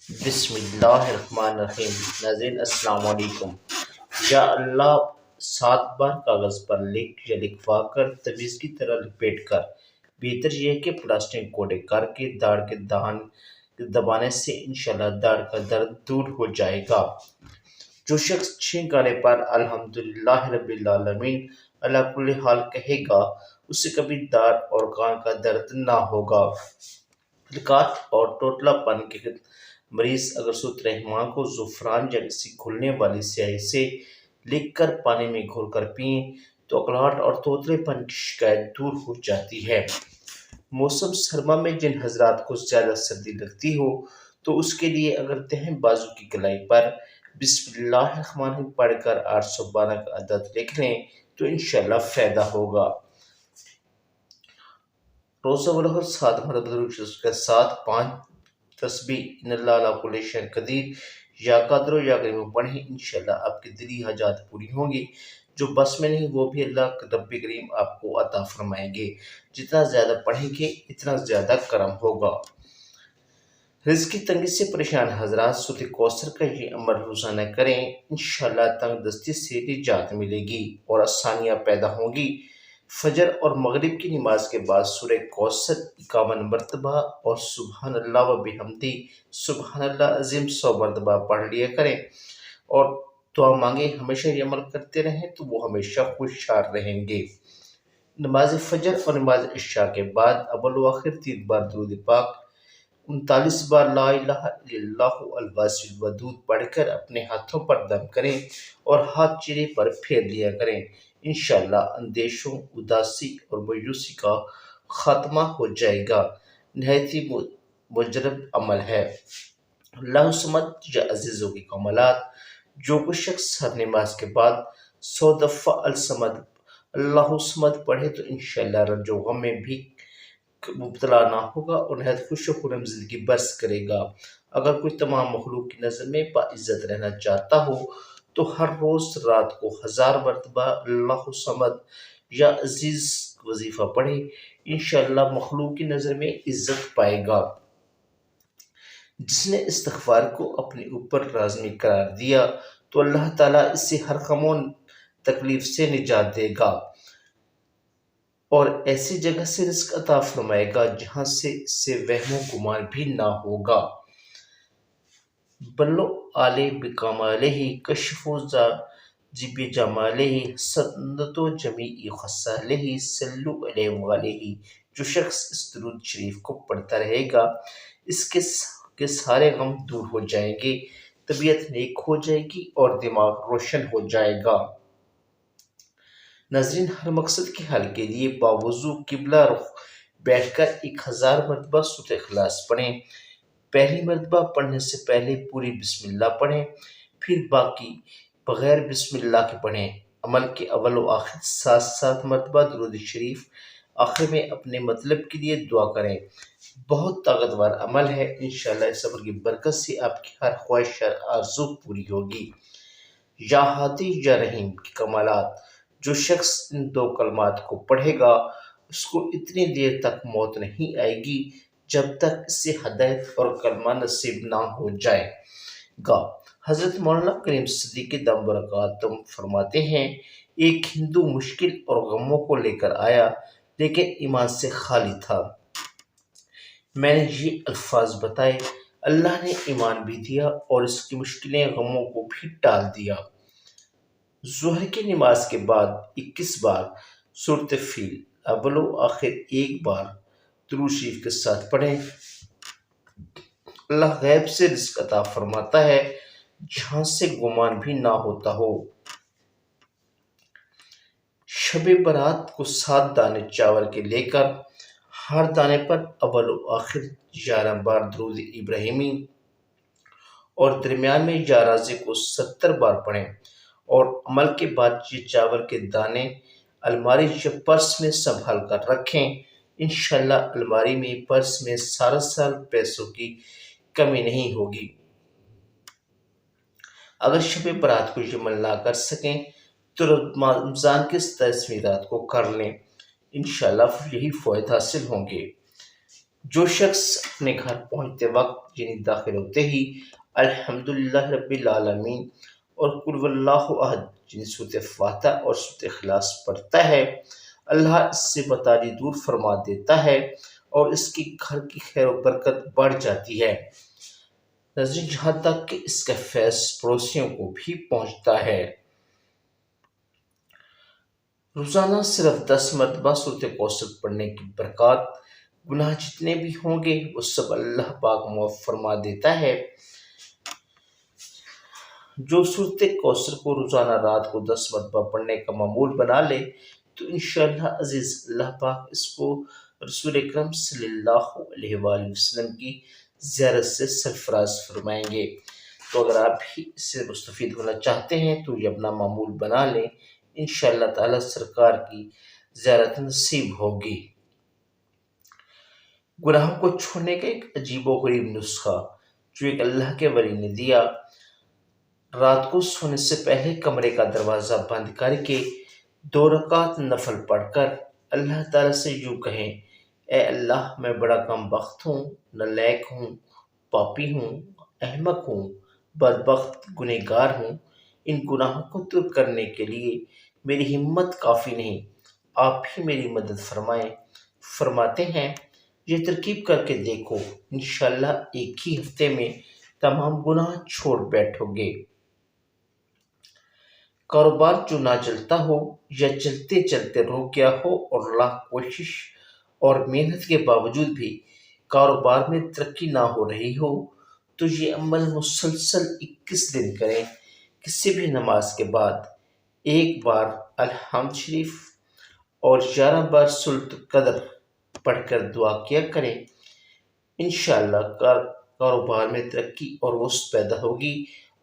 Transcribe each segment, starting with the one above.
بسم اللہ الرحمن الرحیم۔ ناظرین السلام علیکم۔ یا اللہ 7 بار کاغذ پر لکھ یا لکھوا کر تویز کی طرح لپیٹ کر، بہتر یہ ہے کہ پلاسٹک کوٹے کر کے داڑھ کے دبانے سے انشاءاللہ داڑھ کا درد دور ہو جائے گا۔ جو شخص چھینک آنے پر الحمدللہ رب العالمین علی کل حال کہے گا، اسے کبھی داڑھ اور کان کا درد نہ ہوگا۔ حلقات اور ٹوٹلا پن کے مریض اگر سوت رحمان کو زعفران یا کسی گھلنے والی سیاہی سے لکھ کر پانی میں گھول کر پئیں تو اکڑاہٹ اور توتلے پن کی شکایت دور ہو جاتی ہے۔ موسم سرما میں جن حضرات کو زیادہ سردی لگتی ہو تو اس کے لیے اگر دہن بازو کی گلائی پر بسم اللہ الرحمن الرحیم پڑھ کر 812 کا عدد لکھ لیں تو انشاءاللہ فائدہ ہوگا۔ روزہ بلغ 7 مرتبہ درود شریف کے ساتھ 5 تسبیح ان اللہ علی کل شیء قدیر یا قادر یا کریم پڑھیں، انشاءاللہ آپ کی دلی حاجات پوری ہوں گی۔ جو بس میں نہیں وہ بھی اللہ رب کریم آپ کو عطا فرمائیں گے۔ جتنا زیادہ پڑھیں گے اتنا زیادہ کرم ہوگا۔ رزق کی تنگی سے پریشان حضرات سورۃ کوثر کا یہ عمل روزانہ کریں، انشاءاللہ تنگ دستی سے نجات ملے گی اور آسانیاں پیدا ہوں گی۔ فجر اور مغرب کی نماز کے بعد سورہ کوثر 51 مرتبہ اور سبحان اللہ و بحمدہ سبحان اللہ عظیم 100 مرتبہ پڑھ لیا کریں اور دعا مانگیں۔ ہمیشہ یہ عمل کرتے رہیں تو وہ ہمیشہ خوشحال رہیں گے۔ نماز فجر اور نماز عشاء کے بعد اول و آخر 3 بار درود پاک، 39 بار لا الہ الا اللہ الواسی الودود پڑھ کر اپنے ہاتھوں پر دم کریں اور ہاتھ چہرے پر پھیر لیا کریں۔ انشاءاللہ اندیشوں، اداسی اور مایوسی کا خاتمہ ہو جائے گا۔ نہایت ہی مجرب عمل ہے۔ اللہ الصمد یا عزیزوں کے کمالات، جو کوئی شخص ہر نماز کے بعد 100 دفعہ الصمد اللہ الصمد پڑھے تو انشاءاللہ رنج و غم میں بھی مبتلا نہ ہوگا اور نہایت خوش و خرم زندگی بسر کرے گا۔ اگر کوئی تمام مخلوق کی نظر میں باعزت رہنا چاہتا ہو تو ہر روز رات کو 1000 مرتبہ اللہ الصمد یا عزیز وظیفہ پڑھے، انشاءاللہ مخلوق کی نظر میں عزت پائے گا۔ جس نے استغفار کو اپنے اوپر لازمی قرار دیا تو اللہ تعالیٰ اس سے ہر غم و تکلیف سے نجات دے گا اور ایسی جگہ سے رزق عطا فرمائے گا جہاں سے اس سے وہم و گمان بھی نہ ہوگا۔ بلو آلے بکمالہ کشف و جب جمالہ سنت و جمیع خصالہ صلو علیہ وآلہ۔ جو شخص اس درود شریف کو پڑھتا رہے گا اس کے سارے غم دور ہو جائیں گے، طبیعت نیک ہو جائے گی اور دماغ روشن ہو جائے گا۔ ناظرین ہر مقصد کے حل کے لیے باوضو قبلہ رخ بیٹھ کر 1000 مرتبہ سورۃ اخلاص پڑھیں۔ پہلی مرتبہ پڑھنے سے پہلے پوری بسم اللہ پڑھیں، پھر باقی بغیر بسم اللہ کے پڑھیں۔ عمل کے اول و آخر 7 مرتبہ درود شریف، آخر میں اپنے مطلب کے لیے دعا کریں۔ بہت طاقتور عمل ہے، انشاءاللہ اس عمل کی برکت سے آپ کی ہر خواہش ہر آرزو پوری ہوگی۔ یا ہادی یا رحیم کے کمالات، جو شخص ان 2 کلمات کو پڑھے گا اس کو اتنی دیر تک موت نہیں آئے گی جب تک اس سے ہدایت اور کلمہ نصیب نہ ہو جائے گا۔ حضرت مولانا کریم صدیق دم برکاتہم فرماتے ہیں، ایک ہندو مشکل اور غموں کو لے کر آیا لیکن ایمان سے خالی تھا۔ میں نے یہ الفاظ بتائے، اللہ نے ایمان بھی دیا اور اس کی مشکلیں غموں کو بھی ٹال دیا۔ ظہر کی نماز کے بعد 21 بار سورۃ فیل، اول و آخر 1 بار درود شریف کے ساتھ پڑھیں۔ اللہ غیب سے رزق عطا فرماتا ہے جہاں سے گمان بھی نہ ہوتا ہو۔ شب برات کو 7 دانے چاول کے لے کر ہر دانے پر اول و آخر 11 بار درود ابراہیمی اور درمیان میں یا راضی کو 70 بار پڑھیں اور عمل کے بعد یہ چاول کے دانے الماری یا پرس میں سنبھال کر رکھیں۔ انشاءاللہ الماری میں پرس میں سارا سال پیسوں کی کمی نہیں ہوگی۔ اگر شب برات کو یہ عمل نہ کر سکیں تو رمضان کے 27ویں رات کو کر لیں، انشاءاللہ یہی فوائد حاصل ہوں گے۔ جو شخص اپنے گھر پہنچتے وقت یعنی داخل ہوتے ہی الحمدللہ رب العالمین اور قل واللہ احد یعنی سورۃ فاتحہ اور سورۃ اخلاص پڑھتا ہے، اللہ اس سے بتالی دور فرما دیتا ہے اور اس کے گھر کی خیر و برکت بڑھ جاتی ہے۔ ناظرین، جہاں تک کہ اس کا فیض پڑوسیوں کو بھی پہنچتا ہے۔ روزانہ صرف 10 مرتبہ سورۃ کوثر پڑھنے کی برکات گناہ جتنے بھی ہوں گے وہ سب اللہ پاک معاف فرما دیتا ہے۔ جو سورۃ کوثر کو روزانہ رات کو 10 مرتبہ پڑھنے کا معمول بنا لے تو انشاءاللہ عزیز اللہ پاک اس کو رسول اکرم صلی اللہ علیہ وآلہ وسلم کی زیارت سے سرفراز فرمائیں گے۔ تو اگر آپ بھی اس سے مستفید ہونا چاہتے ہیں تو یہ اپنا معمول بنا لیں، انشاءاللہ تعالی سرکار کی زیارت نصیب ہوگی۔ گناہوں کو چھوڑنے کا ایک عجیب و غریب نسخہ جو ایک اللہ کے ولی نے دیا، رات کو سونے سے پہلے کمرے کا دروازہ بند کر کے 2 رکعت نفل پڑھ کر اللہ تعالیٰ سے یوں کہیں، اے اللہ میں بڑا کم بخت ہوں، نالائق ہوں، پاپی ہوں، احمق ہوں، بدبخت گنہگار ہوں، ان گناہوں کو دور کرنے کے لیے میری ہمت کافی نہیں، آپ ہی میری مدد فرمائیں۔ فرماتے ہیں یہ ترکیب کر کے دیکھو، انشاءاللہ ایک ہی ہفتے میں تمام گناہ چھوڑ بیٹھو گے۔ کاروبار جو نہ چلتا ہو یا چلتے چلتے رک گیا ہو اور لاکھ کوشش اور محنت کے باوجود بھی کاروبار میں ترقی نہ ہو رہی ہو تو یہ عمل مسلسل 21 دن کریں۔ کسی بھی نماز کے بعد 1 بار الحمد شریف اور 11 بار سورۃ القدر پڑھ کر دعا کیا کریں، انشاءاللہ کاروبار میں ترقی اور وسعت پیدا ہوگی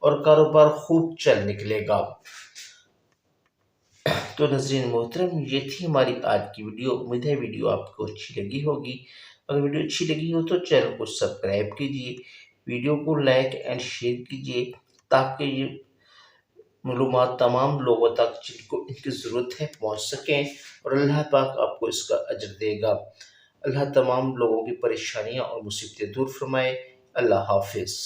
اور کاروبار خوب چل نکلے گا۔ تو ناظرین محترم، یہ تھی ہماری آج کی ویڈیو۔ امید ہے ویڈیو آپ کو اچھی لگی ہوگی۔ اگر ویڈیو اچھی لگی ہو تو چینل کو سبسکرائب کیجیے، ویڈیو کو لائک اینڈ شیئر کیجیے تاکہ یہ معلومات تمام لوگوں تک جن کو ان کی ضرورت ہے پہنچ سکیں اور اللہ پاک آپ کو اس کا اجر دے گا۔ اللہ تمام لوگوں کی پریشانیاں اور مصیبتیں دور فرمائے۔ اللہ حافظ۔